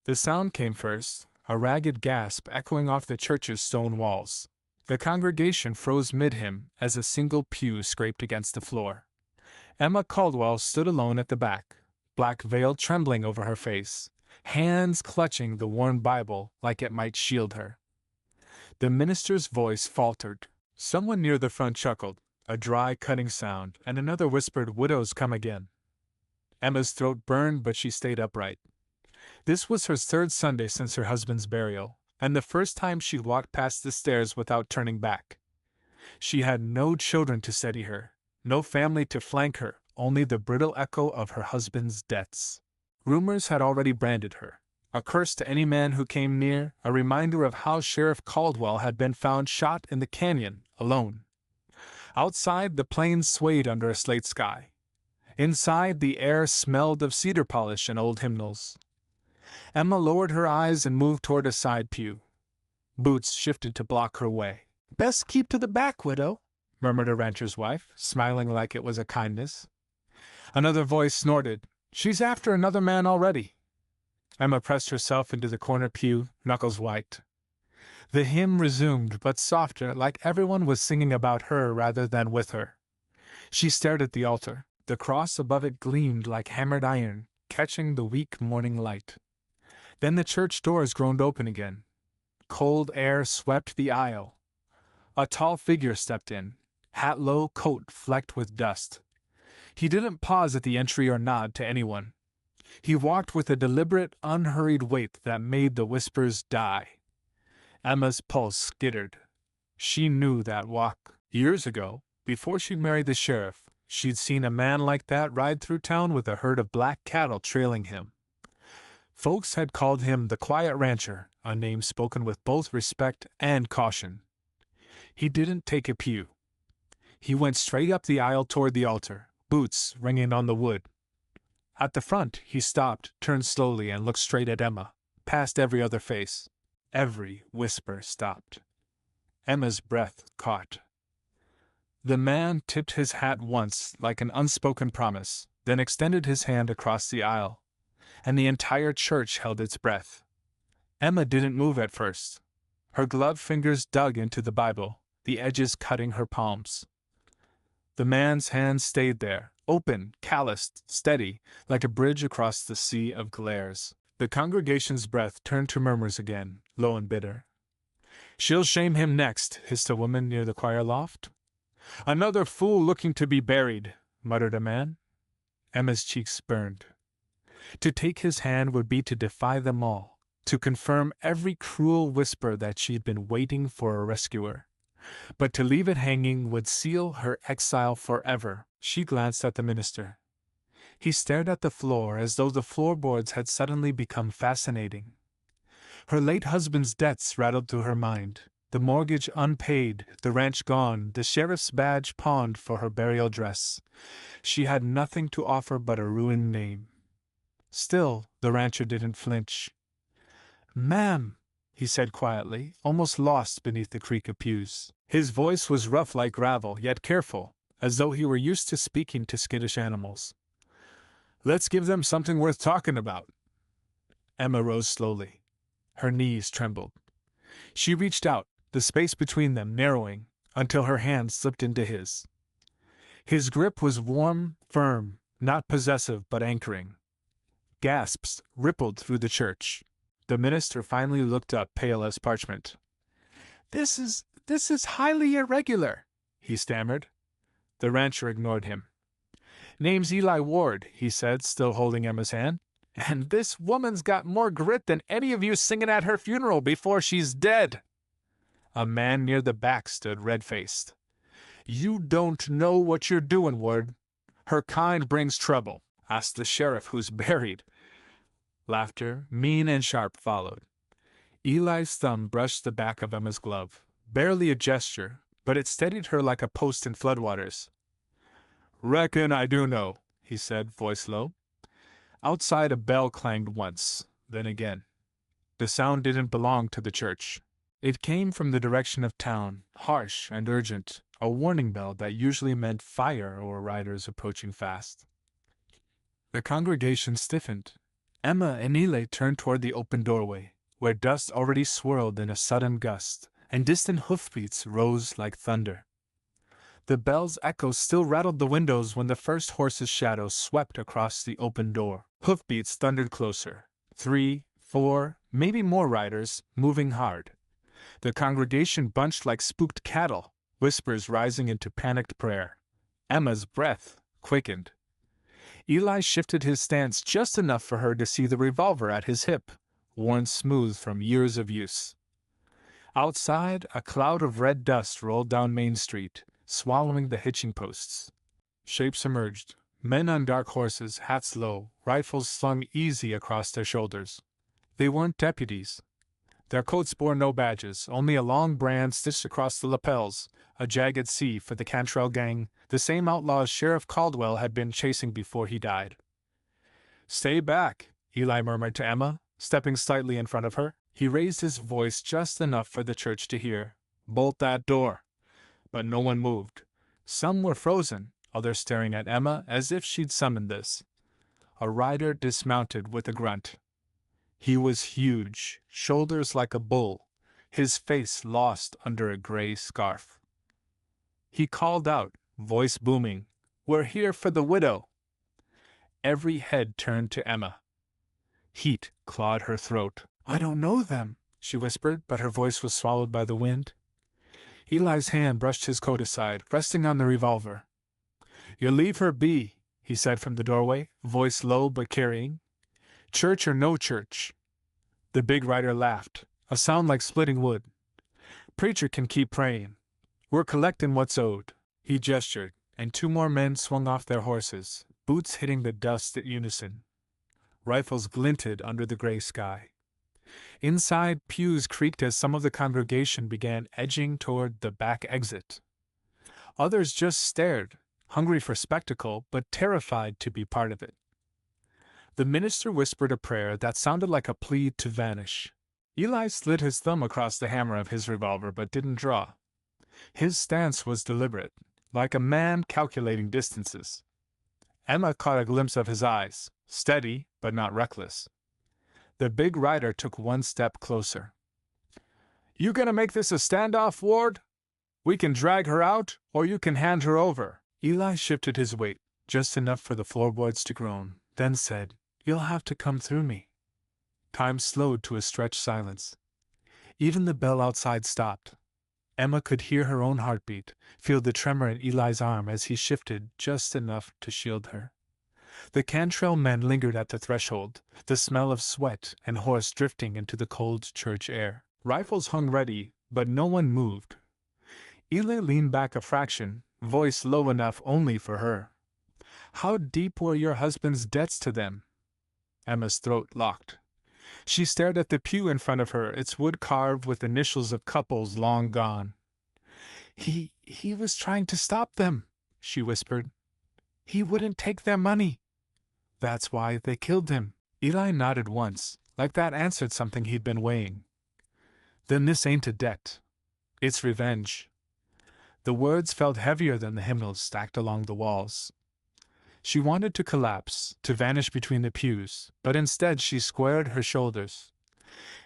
The sound came first, a ragged gasp echoing off the church's stone walls. The congregation froze mid-hymn as a single pew scraped against the floor. Emma Caldwell stood alone at the back, black veil trembling over her face, hands clutching the worn Bible like it might shield her. The minister's voice faltered. Someone near the front chuckled, a dry, cutting sound, and another whispered, "Widows come again." Emma's throat burned, but she stayed upright. This was her third Sunday since her husband's burial, and the first time she walked past the stairs without turning back. She had no children to steady her, no family to flank her, only the brittle echo of her husband's debts. Rumors had already branded her, a curse to any man who came near, a reminder of how Sheriff Caldwell had been found shot in the canyon, alone. Outside, the plains swayed under a slate sky. Inside, the air smelled of cedar polish and old hymnals. Emma lowered her eyes and moved toward a side pew. Boots shifted to block her way. "Best keep to the back, widow," murmured a rancher's wife, smiling like it was a kindness. Another voice snorted, "She's after another man already." Emma pressed herself into the corner pew, knuckles white. The hymn resumed, but softer, like everyone was singing about her rather than with her. She stared at the altar. The cross above it gleamed like hammered iron, catching the weak morning light. Then the church doors groaned open again. Cold air swept the aisle. A tall figure stepped in, hat low, coat flecked with dust. He didn't pause at the entry or nod to anyone. He walked with a deliberate, unhurried weight that made the whispers die. Emma's pulse skittered. She knew that walk. Years ago, before she married the sheriff, she'd seen a man like that ride through town with a herd of black cattle trailing him. Folks had called him the Quiet Rancher, a name spoken with both respect and caution. He didn't take a pew. He went straight up the aisle toward the altar, boots ringing on the wood. At the front, he stopped, turned slowly, and looked straight at Emma, past every other face. Every whisper stopped. Emma's breath caught. The man tipped his hat once, like an unspoken promise, then extended his hand across the aisle, and the entire church held its breath. Emma didn't move at first. Her gloved fingers dug into the Bible, the edges cutting her palms. The man's hand stayed there, open, calloused, steady, like a bridge across the sea of glares. The congregation's breath turned to murmurs again, low and bitter. "She'll shame him next," hissed a woman near the choir loft. "Another fool looking to be buried," muttered a man. Emma's cheeks burned. To take his hand would be to defy them all, to confirm every cruel whisper that she'd been waiting for a rescuer. But to leave it hanging would seal her exile forever. She glanced at the minister. He stared at the floor as though the floorboards had suddenly become fascinating. Her late husband's debts rattled through her mind. The mortgage unpaid, the ranch gone, the sheriff's badge pawned for her burial dress. She had nothing to offer but a ruined name. Still, the rancher didn't flinch. "Ma'am," he said quietly, almost lost beneath the creak of pews. His voice was rough like gravel, yet careful, as though he were used to speaking to skittish animals. "Let's give them something worth talking about." Emma rose slowly. Her knees trembled. She reached out, the space between them narrowing, until her hand slipped into his. His grip was warm, firm, not possessive but anchoring. Gasps rippled through the church. The minister finally looked up, pale as parchment. This is highly irregular," he stammered. The rancher ignored him. "Name's Eli Ward," he said, still holding Emma's hand. "And this woman's got more grit than any of you singing at her funeral before she's dead." A man near the back stood red-faced. "You don't know what you're doing, Ward. Her kind brings trouble. Ask the sheriff who's buried." Laughter, mean and sharp, followed. Eli's thumb brushed the back of Emma's glove. Barely a gesture, but it steadied her like a post in floodwaters. "Reckon I do know," he said, voice low. Outside a bell clanged once, then again. The sound didn't belong to the church. It came from the direction of town, harsh and urgent, a warning bell that usually meant fire or riders approaching fast. The congregation stiffened. Emma and Eli turned toward the open doorway, where dust already swirled in a sudden gust, and distant hoofbeats rose like thunder. The bell's echoes still rattled the windows when the first horse's shadow swept across the open door. Hoofbeats thundered closer. 3, 4, maybe more riders, moving hard. The congregation bunched like spooked cattle, whispers rising into panicked prayer. Emma's breath quickened. Eli shifted his stance just enough for her to see the revolver at his hip, worn smooth from years of use. Outside, a cloud of red dust rolled down Main Street, swallowing the hitching posts. Shapes emerged, men on dark horses, hats low, rifles slung easy across their shoulders. They weren't deputies. Their coats bore no badges, only a long brand stitched across the lapels, a jagged C for the Cantrell gang, the same outlaws Sheriff Caldwell had been chasing before he died. "Stay back," Eli murmured to Emma, stepping slightly in front of her. He raised his voice just enough for the church to hear. "Bolt that door." But no one moved. Some were frozen, others staring at Emma as if she'd summoned this. A rider dismounted with a grunt. He was huge, shoulders like a bull, his face lost under a gray scarf. He called out, voice booming, "We're here for the widow." Every head turned to Emma. Heat clawed her throat. "I don't know them," she whispered, but her voice was swallowed by the wind. Eli's hand brushed his coat aside, resting on the revolver. "You leave her be," he said from the doorway, voice low but carrying. "Church or no church." The big rider laughed, a sound like splitting wood. "Preacher can keep praying. We're collecting what's owed." He gestured, and 2 more men swung off their horses, boots hitting the dust at unison. Rifles glinted under the gray sky. Inside, pews creaked as some of the congregation began edging toward the back exit. Others just stared, hungry for spectacle but terrified to be part of it. The minister whispered a prayer that sounded like a plea to vanish. Eli slid his thumb across the hammer of his revolver but didn't draw. His stance was deliberate, like a man calculating distances. Emma caught a glimpse of his eyes, steady but not reckless. The big rider took 1 step closer. "You gonna make this a standoff, Ward? We can drag her out, or you can hand her over." Eli shifted his weight, just enough for the floorboards to groan, then said, "You'll have to come through me." Time slowed to a stretched silence. Even the bell outside stopped. Emma could hear her own heartbeat, feel the tremor in Eli's arm as he shifted just enough to shield her. The Cantrell men lingered at the threshold, the smell of sweat and horse drifting into the cold church air. Rifles hung ready, but no one moved. Eli leaned back a fraction, voice low enough only for her. "How deep were your husband's debts to them?" Emma's throat locked. She stared at the pew in front of her, its wood carved with initials of couples long gone. He was trying to stop them," she whispered. "He wouldn't take their money. That's why they killed him." Eli nodded once, like that answered something he'd been weighing. "Then this ain't a debt. It's revenge." The words felt heavier than the hymnals stacked along the walls. She wanted to collapse, to vanish between the pews, but instead she squared her shoulders.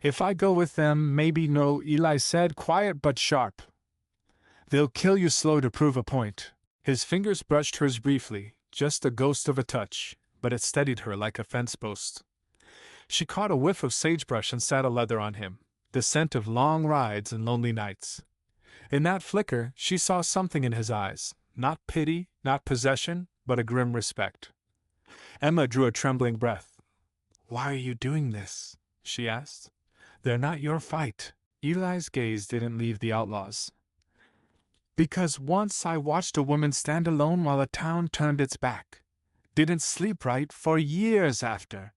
"If I go with them, maybe no," Eli said, quiet but sharp. "They'll kill you slow to prove a point." His fingers brushed hers briefly, just the ghost of a touch, but it steadied her like a fence post. She caught a whiff of sagebrush and saddle leather on him, the scent of long rides and lonely nights. In that flicker, she saw something in his eyes, not pity, not possession, but a grim respect. Emma drew a trembling breath. "Why are you doing this?" she asked. "They're not your fight." Eli's gaze didn't leave the outlaws. "Because once I watched a woman stand alone while a town turned its back. Didn't sleep right for years after."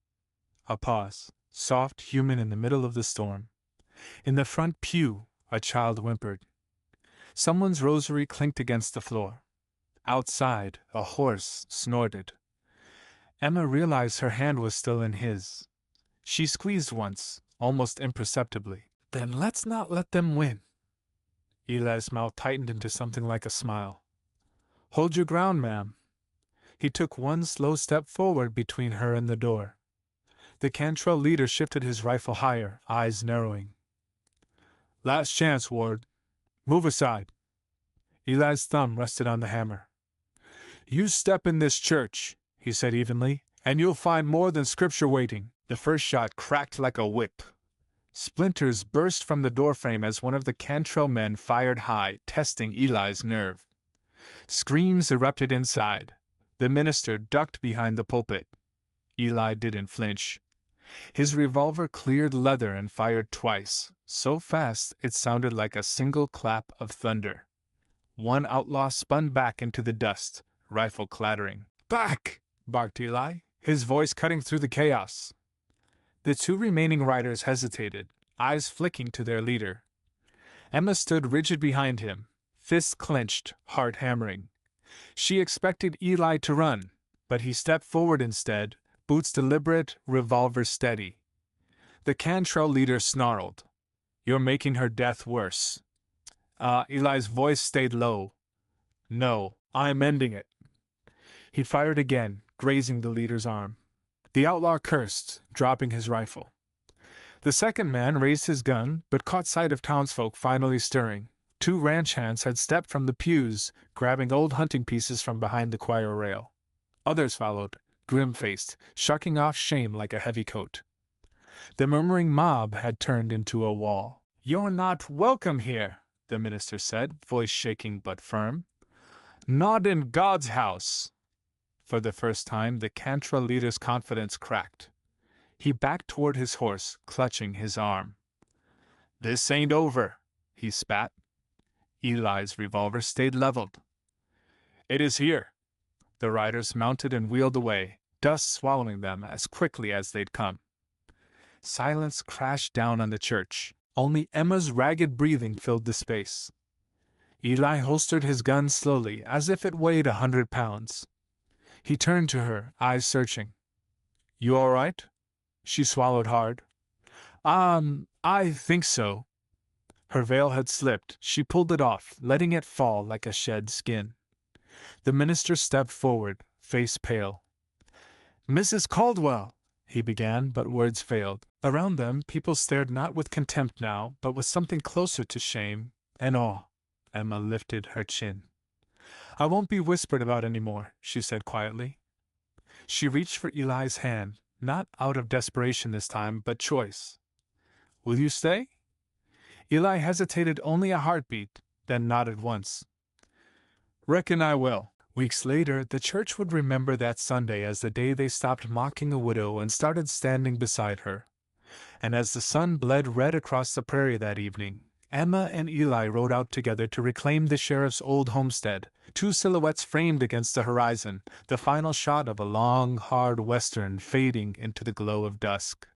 A pause, soft, human in the middle of the storm. In the front pew, a child whimpered. Someone's rosary clinked against the floor. Outside, a horse snorted. Emma realized her hand was still in his. She squeezed once, almost imperceptibly. "Then let's not let them win." Eli's mouth tightened into something like a smile. "Hold your ground, ma'am." He took 1 slow step forward between her and the door. The Cantrell leader shifted his rifle higher, eyes narrowing. Last chance, Ward. Move aside. Eli's thumb rested on the hammer. You step in this church, he said evenly, and you'll find more than scripture waiting. The first shot cracked like a whip. Splinters burst from the doorframe as one of the Cantrell men fired high, testing Eli's nerve. Screams erupted inside. The minister ducked behind the pulpit. Eli didn't flinch. His revolver cleared leather and fired twice, so fast it sounded like a single clap of thunder. One outlaw spun back into the dust, rifle clattering. Back! Barked Eli, his voice cutting through the chaos. The two remaining riders hesitated, eyes flicking to their leader. Emma stood rigid behind him, fists clenched, heart hammering. She expected Eli to run, but he stepped forward instead, boots deliberate, revolver steady. The Cantrell leader snarled. You're making her death worse. Eli's voice stayed low. No, I'm ending it. He fired again, grazing the leader's arm. The outlaw cursed, dropping his rifle. The second man raised his gun, but caught sight of townsfolk finally stirring. Two ranch hands had stepped from the pews, grabbing old hunting pieces from behind the choir rail. Others followed, grim-faced, shucking off shame like a heavy coat. The murmuring mob had turned into a wall. You're not welcome here, the minister said, voice shaking but firm. Not in God's house. For the first time, the Cantrell leader's confidence cracked. He backed toward his horse, clutching his arm. This ain't over, he spat. Eli's revolver stayed leveled. It is here. The riders mounted and wheeled away, dust swallowing them as quickly as they'd come. Silence crashed down on the church. Only Emma's ragged breathing filled the space. Eli holstered his gun slowly, as if it weighed 100 pounds. He turned to her, eyes searching. You all right? She swallowed hard. I think so. Her veil had slipped. She pulled it off, letting it fall like a shed skin. The minister stepped forward, face pale. Mrs. Caldwell, he began, but words failed. Around them, people stared not with contempt now, but with something closer to shame and awe. Emma lifted her chin. I won't be whispered about any more, she said quietly. She reached for Eli's hand, not out of desperation this time, but choice. Will you stay? Eli hesitated only a heartbeat, then nodded once. Reckon I will. Weeks later, the church would remember that Sunday as the day they stopped mocking a widow and started standing beside her. And as the sun bled red across the prairie that evening, Emma and Eli rode out together to reclaim the sheriff's old homestead, two silhouettes framed against the horizon, the final shot of a long, hard western fading into the glow of dusk.